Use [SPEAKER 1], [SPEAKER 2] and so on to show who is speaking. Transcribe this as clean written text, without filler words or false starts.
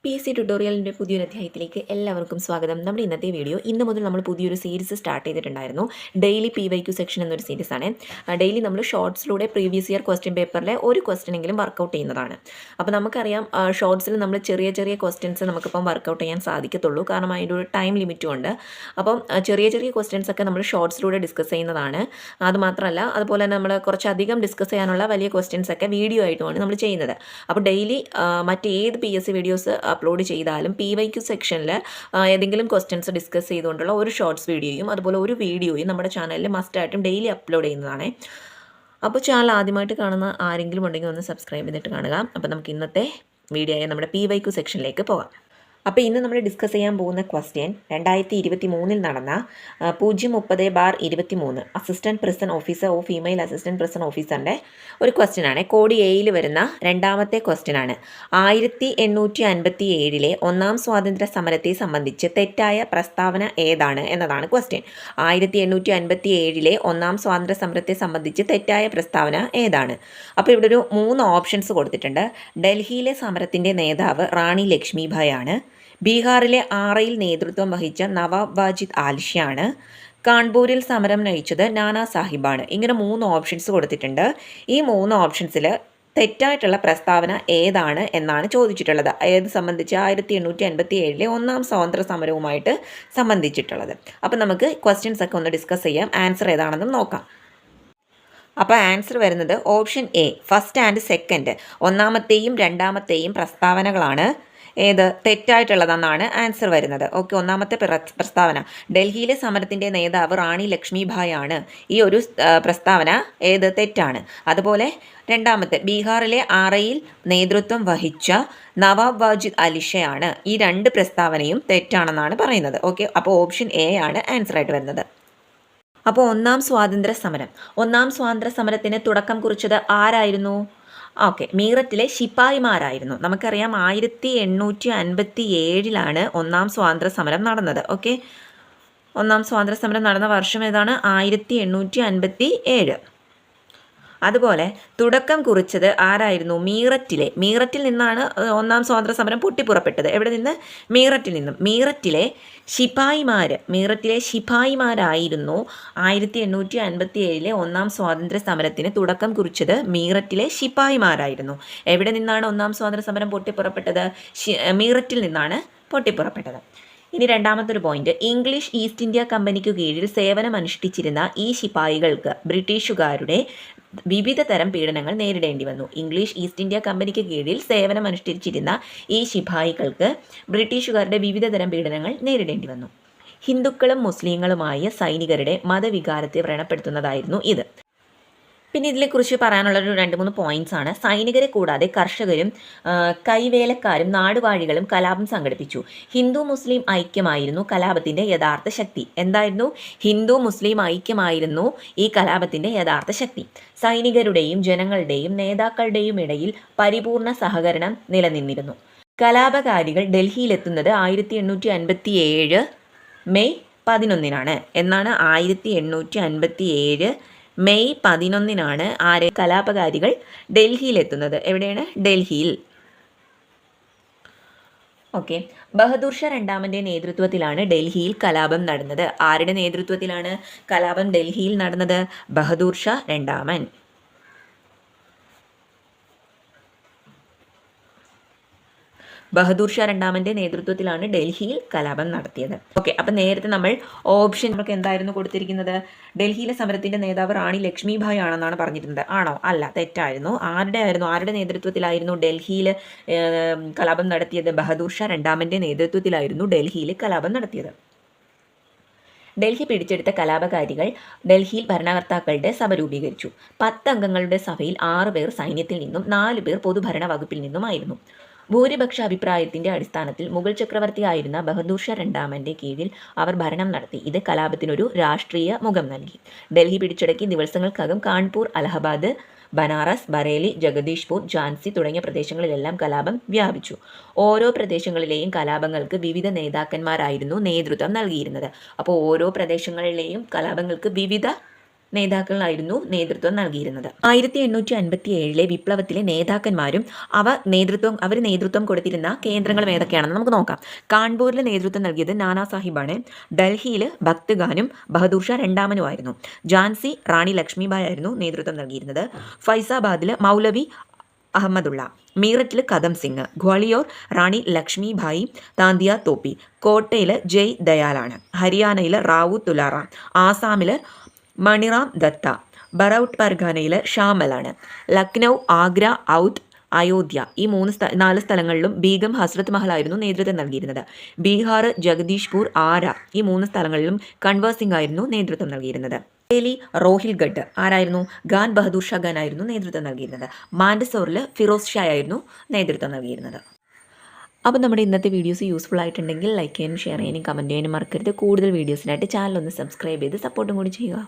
[SPEAKER 1] PSC ട്യൂട്ടോറിയലിൻ്റെ പുതിയൊരു അധ്യായത്തിലേക്ക് എല്ലാവർക്കും സ്വാഗതം. നമ്മുടെ ഇന്നത്തെ വീഡിയോ ഇന്ന് മുതൽ നമ്മൾ പുതിയൊരു സീരീസ് സ്റ്റാർട്ട് ചെയ്തിട്ടുണ്ടായിരുന്നു. ഡെയിലി PYQ സെക്ഷൻ എന്നൊരു സീരീസാണ്. ഡെയിലി നമ്മൾ ഷോർട്സിലൂടെ പ്രീവിയസ് ഇയർ ക്വസ്റ്റ്യൻ പേപ്പറിലെ ഒരു ക്വസ്റ്റ്യനെങ്കിലും വർക്കൗട്ട് ചെയ്യുന്നതാണ്. അപ്പോൾ നമുക്കറിയാം ഷോർട്സിൽ നമ്മൾ ചെറിയ ചെറിയ ക്വസ്റ്റ്യൻസ് നമുക്കിപ്പം വർക്കൗട്ട് ചെയ്യാൻ സാധിക്കത്തുള്ളൂ. കാരണം അതിൻ്റെ ഒരു ടൈം ലിമിറ്റും ഉണ്ട്. അപ്പം ചെറിയ ചെറിയ ക്വസ്റ്റ്യൻസ് ഒക്കെ നമ്മൾ ഷോർട്സിലൂടെ ഡിസ്കസ് ചെയ്യുന്നതാണ്. അതുമാത്രമല്ല അതുപോലെ തന്നെ നമ്മൾ കുറച്ചധികം ഡിസ്കസ് ചെയ്യാനുള്ള വലിയ ക്വസ്റ്റ്യൻസ് ഒക്കെ വീഡിയോ ആയിട്ടുമാണ് നമ്മൾ ചെയ്യുന്നത്. അപ്പോൾ ഡെയിലി മറ്റേത് PSC വീഡിയോസ് അപ്ലോഡ് ചെയ്താലും PYQ സെക്ഷനിൽ ഏതെങ്കിലും ക്വസ്റ്റ്യൻസ് ഡിസ്കസ് ചെയ്തുകൊണ്ടുള്ള ഒരു ഷോർട്സ് വീഡിയോയും അതുപോലെ ഒരു വീഡിയോയും നമ്മുടെ ചാനലിൽ മസ്റ്റായിട്ടും ഡെയിലി അപ്ലോഡ് ചെയ്യുന്നതാണ്. അപ്പോൾ ചാനൽ ആദ്യമായിട്ട് കാണുന്ന ആരെങ്കിലും ഉണ്ടെങ്കിൽ ഒന്ന് സബ്സ്ക്രൈബ് ചെയ്തിട്ട് കാണുക. അപ്പോൾ നമുക്ക് ഇന്നത്തെ വീഡിയോയെ നമ്മുടെ PYQ സെക്ഷനിലേക്ക് പോകാം. അപ്പോൾ ഇന്ന് നമ്മൾ ഡിസ്കസ് ചെയ്യാൻ പോകുന്ന ക്വസ്റ്റ്യൻ 2023 നടന്ന 030/23 അസിസ്റ്റൻറ്റ് പ്രിസൺ ഓഫീസർ ഓ ഫീമെയിൽ അസിസ്റ്റൻറ്റ് പ്രിസൺ ഓഫീസറിൻ്റെ ഒരു ക്വസ്റ്റ്യനാണ്. കോഡ് എയിൽ വരുന്ന രണ്ടാമത്തെ ക്വസ്റ്റ്യനാണ്. 1857 ഒന്നാം സ്വാതന്ത്ര്യ സമരത്തെ സംബന്ധിച്ച് തെറ്റായ പ്രസ്താവന ഏതാണ് എന്നതാണ് ക്വസ്റ്റ്യൻ. 1857 ഒന്നാം സ്വാതന്ത്ര്യ സമരത്തെ സംബന്ധിച്ച് തെറ്റായ പ്രസ്താവന ഏതാണ്? അപ്പോൾ ഇവിടെ ഒരു 3 ഓപ്ഷൻസ് കൊടുത്തിട്ടുണ്ട്. ഡൽഹിയിലെ സമരത്തിൻ്റെ നേതാവ് റാണി ലക്ഷ്മിഭായ് ആണ്. ബീഹാറിലെ ആറയിൽ നേതൃത്വം വഹിച്ച നവാബ് വാജിദ് ആലിഷയാണ്. കാൺപൂരിൽ സമരം നയിച്ചത് നാനാ സാഹിബാണ്. ഇങ്ങനെ 3 ഓപ്ഷൻസ് കൊടുത്തിട്ടുണ്ട്. ഈ 3 ഓപ്ഷൻസിൽ തെറ്റായിട്ടുള്ള പ്രസ്താവന ഏതാണ് എന്നാണ് ചോദിച്ചിട്ടുള്ളത്. ഏത് സംബന്ധിച്ച് 1857 ഒന്നാം സ്വാതന്ത്ര്യ സമരവുമായിട്ട് സംബന്ധിച്ചിട്ടുള്ളത്. അപ്പം നമുക്ക് ക്വസ്റ്റ്യൻസ് ഒക്കെ ഒന്ന് ഡിസ്കസ് ചെയ്യാം. ആൻസർ ഏതാണെന്ന് നോക്കാം. അപ്പോൾ ആൻസർ വരുന്നത് option A, first and second, ഒന്നാമത്തെയും രണ്ടാമത്തെയും പ്രസ്താവനകളാണ് ഏത് തെറ്റായിട്ടുള്ളതെന്നാണ് ആൻസർ വരുന്നത്. ഓക്കെ, ഒന്നാമത്തെ പ്രസ്താവന ഡൽഹിയിലെ സമരത്തിൻ്റെ നേതാവ് റാണി ലക്ഷ്മിഭായ് ആണ്. ഈ ഒരു പ്രസ്താവന ഏത് തെറ്റാണ്. അതുപോലെ രണ്ടാമത്തെ ബീഹാറിലെ ആറയിൽ നേതൃത്വം വഹിച്ച നവാബ് വാജിദ് അലിഷയാണ്. ഈ 2 പ്രസ്താവനയും തെറ്റാണെന്നാണ് പറയുന്നത്. ഓക്കെ, അപ്പോൾ ഓപ്ഷൻ എ ആണ് ആൻസർ ആയിട്ട് വരുന്നത്. അപ്പോൾ ഒന്നാം സ്വാതന്ത്ര്യ സമരത്തിന് തുടക്കം കുറിച്ചത് ആരായിരുന്നു? ഓക്കെ, മീററ്റിലെ ശിപ്പായിമാരായിരുന്നു. നമുക്കറിയാം 1857 ഒന്നാം സ്വാതന്ത്ര്യ സമരം നടന്നത്. ഓക്കെ, ഒന്നാം സ്വാതന്ത്ര്യ സമരം നടന്ന വർഷം ഏതാണ്? 1857. അതുപോലെ തുടക്കം കുറിച്ചത് ആരായിരുന്നു? മീററ്റിൽ നിന്നാണ് ഒന്നാം സ്വാതന്ത്ര്യ സമരം പൊട്ടിപ്പുറപ്പെട്ടത്. എവിടെ നിന്ന്? മീററ്റിൽ നിന്നും. മീററ്റിലെ ശിപായിമാരായിരുന്നു 1857 ഒന്നാം സ്വാതന്ത്ര്യ സമരത്തിന് തുടക്കം കുറിച്ചത്. മീററ്റിലെ ശിപായിമാരായിരുന്നു. എവിടെ നിന്നാണ് ഒന്നാം സ്വാതന്ത്ര്യ സമരം പൊട്ടിപ്പുറപ്പെട്ടത്? മീററ്റിൽ നിന്നാണ് പൊട്ടിപ്പുറപ്പെട്ടത്. ഇനി രണ്ടാമത്തെ ഒരു പോയിന്റ്, ഇംഗ്ലീഷ് ഈസ്റ്റ് ഇന്ത്യ കമ്പനിക്ക് കീഴിൽ സേവനമനുഷ്ഠിച്ചിരുന്ന ഈ ശിപായികൾക്ക് ബ്രിട്ടീഷുകാരുടെ വിവിധ തരം പീഡനങ്ങൾ നേരിടേണ്ടി വന്നു. ഇംഗ്ലീഷ് ഈസ്റ്റ് ഇന്ത്യ കമ്പനിക്ക് കീഴിൽ സേവനമനുഷ്ഠിച്ചിരുന്ന ഈ ശിപായികൾക്ക് ബ്രിട്ടീഷുകാരുടെ വിവിധ തരം പീഡനങ്ങൾ നേരിടേണ്ടി വന്നു. ഹിന്ദുക്കളും മുസ്ലിങ്ങളുമായ സൈനികരുടെ മതവികാരത്തെ വ്രണപ്പെടുത്തുന്നതായിരുന്നു ഇത്. പിന്നെ ഇതിനെക്കുറിച്ച് പറയാനുള്ളൊരു 2-3 പോയിന്റ്സ് ആണ്. സൈനികരെ കൂടാതെ കർഷകരും കൈവേലക്കാരും നാടുവാഴികളും കലാപം സംഘടിപ്പിച്ചു. ഹിന്ദു മുസ്ലിം ഐക്യമായിരുന്നു കലാപത്തിൻ്റെ യഥാർത്ഥ ശക്തി. എന്തായിരുന്നു? ഹിന്ദു മുസ്ലിം ഐക്യമായിരുന്നു ഈ കലാപത്തിൻ്റെ യഥാർത്ഥ ശക്തി. സൈനികരുടെയും ജനങ്ങളുടെയും നേതാക്കളുടെയും ഇടയിൽ പരിപൂർണ സഹകരണം നിലനിന്നിരുന്നു. കലാപകാരികൾ ഡൽഹിയിലെത്തുന്നത് 1857 മെയ് 11 എന്നാണ്. 1857 മെയ് 11 ആര്? കലാപകാരികൾ ഡൽഹിയിലെത്തുന്നത്. എവിടെയാണ്? ഡൽഹിയിൽ. ഓക്കെ, ബഹദൂർ ഷാ രണ്ടാമൻ്റെ നേതൃത്വത്തിലാണ് ഡൽഹിയിൽ കലാപം നടന്നത്. ആരുടെ നേതൃത്വത്തിലാണ് കലാപം ഡൽഹിയിൽ നടന്നത്? ബഹദൂർ ഷാ രണ്ടാമൻ. ബഹദൂർ ഷാ രണ്ടാമൻ്റെ നേതൃത്വത്തിലാണ് ഡൽഹിയിൽ കലാപം നടത്തിയത്. ഓക്കെ, അപ്പം നേരത്തെ നമ്മൾ ഓപ്ഷൻ നമുക്ക് എന്തായിരുന്നു കൊടുത്തിരിക്കുന്നത്? ഡൽഹിയിലെ സമരത്തിൻ്റെ നേതാവ് റാണി ലക്ഷ്മിഭായ് ആണെന്നാണ് പറഞ്ഞിരുന്നത്. ആണോ? അല്ല, തെറ്റായിരുന്നു. ആരുടെ നേതൃത്വത്തിലായിരുന്നു ഡൽഹിയിൽ കലാപം നടത്തിയത്? ബഹദൂർ ഷാ രണ്ടാമൻ്റെ നേതൃത്വത്തിലായിരുന്നു ഡൽഹിയിൽ കലാപം നടത്തിയത്. ഡൽഹി പിടിച്ചെടുത്ത കലാപകാരികൾ ഡൽഹിയിൽ ഭരണകർത്താക്കളുടെ സഭ രൂപീകരിച്ചു. 10 അംഗങ്ങളുടെ സഭയിൽ 6 പേർ സൈന്യത്തിൽ നിന്നും 4 പേർ പൊതുഭരണ വകുപ്പിൽ നിന്നുമായിരുന്നു. ഭൂരിപക്ഷ അഭിപ്രായത്തിന്റെ അടിസ്ഥാനത്തിൽ മുഗൾ ചക്രവർത്തിയായിരുന്ന ബഹദൂർ ഷാ രണ്ടാമൻ്റെ കീഴിൽ അവർ ഭരണം നടത്തി. ഇത് കലാപത്തിനൊരു രാഷ്ട്രീയ മുഖം നൽകി. ഡൽഹി പിടിച്ചടക്കി ദിവസങ്ങൾക്കകം കാൺപൂർ, അലഹബാദ്, ബനാറസ്, ബറേലി, ജഗദീഷ്പൂർ, ഝാൻസി തുടങ്ങിയ പ്രദേശങ്ങളിലെല്ലാം കലാപം വ്യാപിച്ചു. ഓരോ പ്രദേശങ്ങളിലെയും കലാപങ്ങൾക്ക് വിവിധ നേതാക്കന്മാരായിരുന്നു നേതൃത്വം നൽകിയിരുന്നത്. അപ്പോൾ ഓരോ പ്രദേശങ്ങളിലെയും കലാപങ്ങൾക്ക് വിവിധ നേതാക്കളായിരുന്നു നേതൃത്വം നൽകിയിരുന്നത്. 1857 വിപ്ലവത്തിലെ നേതാക്കന്മാരും അവർ നേതൃത്വം കൊടുത്തിരുന്ന കേന്ദ്രങ്ങളും ഏതൊക്കെയാണെന്ന് നമുക്ക് നോക്കാം. കാൺപൂരിൽ നേതൃത്വം നൽകിയത് നാനാ സാഹിബാണ്. ഡൽഹിയിൽ ഭക്ത് ഖാനും ബഹദൂർ ഷാ രണ്ടാമനുമായിരുന്നു. ഝാൻസി റാണി ലക്ഷ്മിബായി ആയിരുന്നു നേതൃത്വം നൽകിയിരുന്നത്. ഫൈസാബാദിൽ മൗലവി അഹമ്മദുള്ള, മീററ്റിൽ കദം സിംഗ്, ഗ്വാളിയോർ റാണി ലക്ഷ്മിഭായി താന്തിയ തോപ്പി, കോട്ടയിൽ ജയ് ദയാലാണ്, ഹരിയാനയിൽ റാവു തുലാറാം, ആസാമിൽ മണിറാം ദത്ത, ബറൌട്ട് പർഗാനയിൽ ഷാമലാണ്, ലക്നൗ, ആഗ്ര, ഔധ്, അയോധ്യ ഈ 4 സ്ഥലങ്ങളിലും ബീഗം ഹസ്രത്ത് മഹൽ ആയിരുന്നു നേതൃത്വം നൽകിയിരുന്നത്. ബീഹാർ, ജഗദീഷ്പൂർ, ആര ഈ 3 സ്ഥലങ്ങളിലും കൻവർ സിംഗ് ആയിരുന്നു നേതൃത്വം നൽകിയിരുന്നത്. ഡൽഹി റോഹിൽഗഡ് ആരായിരുന്നു? ഖാൻ ബഹദൂർ ഷാ ഖാൻ ആയിരുന്നു നേതൃത്വം നൽകിയിരുന്നത്. മാൻഡസോറിൽ ഫിറോസ് ഷാ ആയിരുന്നു നേതൃത്വം നൽകിയിരുന്നത്. അപ്പോൾ നമ്മുടെ ഇന്നത്തെ വീഡിയോസ് യൂസ്ഫുൾ ആയിട്ടുണ്ടെങ്കിൽ ലൈക്ക് ചെയ്യാനും ഷെയർ ചെയ്യാനും കമൻറ്റ് ചെയ്യാനും മറക്കരുത്. കൂടുതൽ വീഡിയോസിനായിട്ട് ചാനൽ ഒന്ന് സബ്സ്ക്രൈബ് ചെയ്ത് സപ്പോർട്ടും കൂടി ചെയ്യുക.